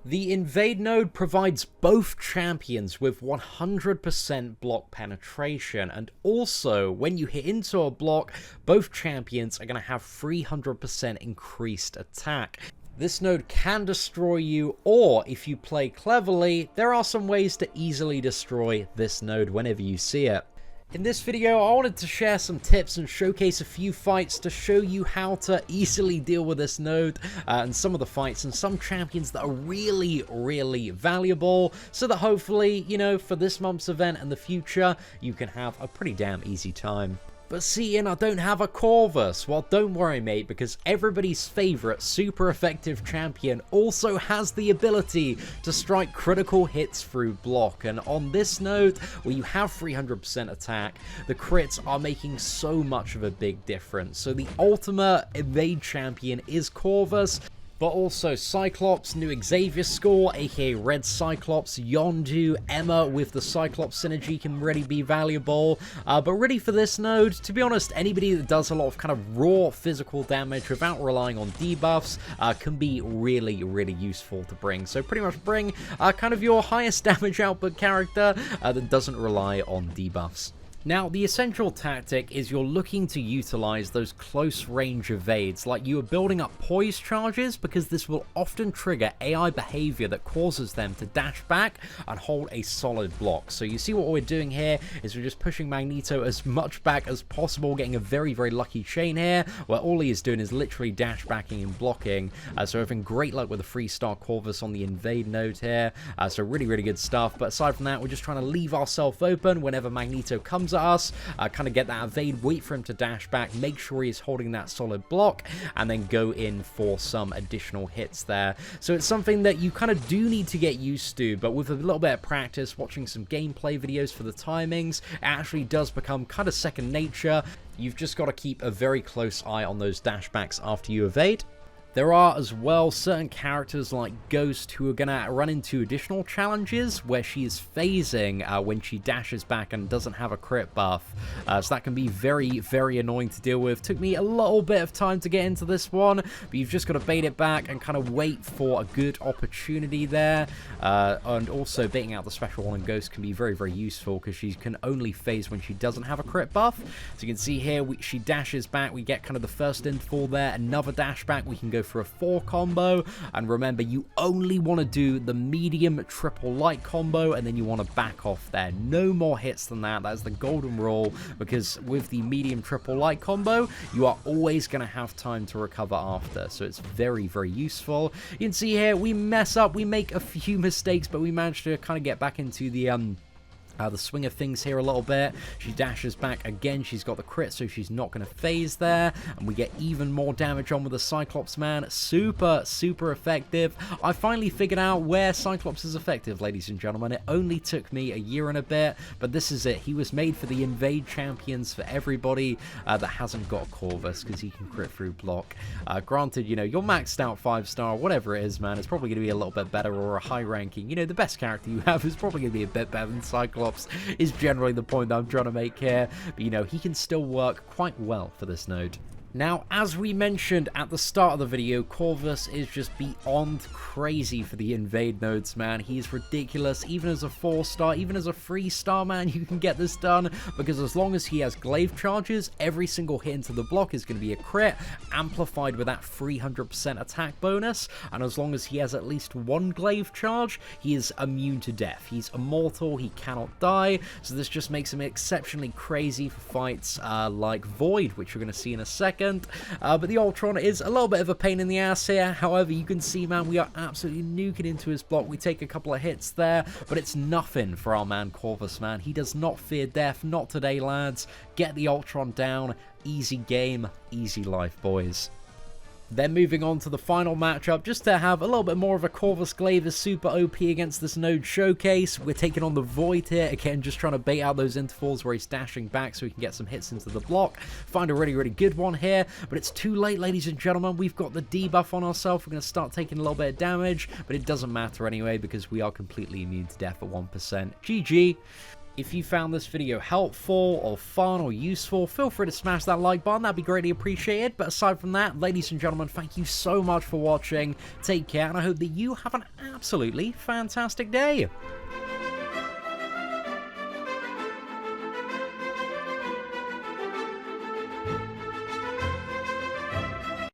The Invade node provides both champions with 100% block penetration, and also when you hit into a block, both champions are going to have 300% increased attack. This node can destroy you, or if you play cleverly, there are some ways to easily destroy this node whenever you see it. In this video, I wanted to share some tips and showcase a few fights to show you how to easily deal with this node and some of the fights and some champions that are really valuable, so that hopefully, you know, for this month's event and the future, you can have a pretty damn easy time. But Seatin, I don't have a Corvus. Well, don't worry, mate, because everybody's favorite super effective champion also has the ability to strike critical hits through block. And on this node, where you have 300% attack, the crits are making so much of a big difference. So the ultimate Invade champion is Corvus. But also Cyclops, new Xavier score, aka Red Cyclops, Yondu, Emma with the Cyclops synergy can really be valuable. But really for this node, to be honest, anybody that does a lot of kind of raw physical damage without relying on debuffs can be really useful to bring. So pretty much bring kind of your highest damage output character that doesn't rely on debuffs. Now, the essential tactic is you're looking to utilize those close range evades, like you are building up poise charges, because this will often trigger AI behavior that causes them to dash back and hold a solid block. So you see what we're doing here is we're just pushing Magneto as much back as possible, getting a very lucky chain here, where all he is doing is literally dash backing and blocking. So having great luck with a 3-star Corvus on the Invade node here. So really good stuff. But aside from that, we're just trying to leave ourselves open whenever Magneto comes at us, kind of get that evade, wait for him to dash back, make sure he's holding that solid block, and then go in for some additional hits there. So it's something that you kind of do need to get used to, but with a little bit of practice, watching some gameplay videos for the timings, it actually does become kind of second nature. You've just got to keep a very close eye on those dashbacks after you evade. There are as well certain characters like Ghost who are going to run into additional challenges where she is phasing when she dashes back and doesn't have a crit buff. So that can be very annoying to deal with. Took me a little bit of time to get into this one, but you've just got to bait it back and kind of wait for a good opportunity there. And also baiting out the special one on Ghost can be very useful because she can only phase when she doesn't have a crit buff. So you can see here, she dashes back, we get kind of the first infall there, another dash back, we can go for a 4 combo, and remember, you only want to do the medium triple light combo, and then you want to back off there. No more hits than that. That's the golden rule, because with the medium triple light combo, you are always going to have time to recover after, so it's very useful. You can see here, we mess up, we make a few mistakes, but we manage to kind of get back into the swing of things here a little bit. She dashes back again, she's got the crit, so she's not going to phase there, and we get even more damage on with the Cyclops man. Super effective. I finally figured out where Cyclops is effective, ladies and gentlemen. It only took me a year and a bit, but this is it. He was made for the Invade champions, for everybody that hasn't got Corvus, because he can crit through block. Granted, you know, you're maxed out 5-star, whatever it is, man, it's probably going to be a little bit better, or a high ranking. You know, the best character you have is probably going to be a bit better than Cyclops, is generally the point that I'm trying to make here. But, you know, he can still work quite well for this node. Now, as we mentioned at the start of the video, Corvus is just beyond crazy for the Invade nodes, man. He's ridiculous. Even as a 4-star, even as a 3-star, man, you can get this done, because as long as he has glaive charges, every single hit into the block is going to be a crit, amplified with that 300% attack bonus, and as long as he has at least one glaive charge, he is immune to death. He's immortal, he cannot die, so this just makes him exceptionally crazy for fights like Void, which we're going to see in a second. But the Ultron is a little bit of a pain in the ass here. However, you can see, man, we are absolutely nuking into his block. We take a couple of hits there, but it's nothing for our man Corvus, man. He does not fear death. Not today, lads. Get the Ultron down. Easy game, easy life, boys. Then moving on to the final matchup, just to have a little bit more of a Corvus Glaive is super OP against this node showcase. We're taking on the Void here, again, just trying to bait out those intervals where he's dashing back so we can get some hits into the block. Find a really good one here, but it's too late, ladies and gentlemen. We've got the debuff on ourselves. We're going to start taking a little bit of damage, but it doesn't matter anyway because we are completely immune to death at 1%. GG. If you found this video helpful or fun or useful, feel free to smash that like button, that'd be greatly appreciated. But aside from that, ladies and gentlemen, thank you so much for watching. Take care, and I hope that you have an absolutely fantastic day.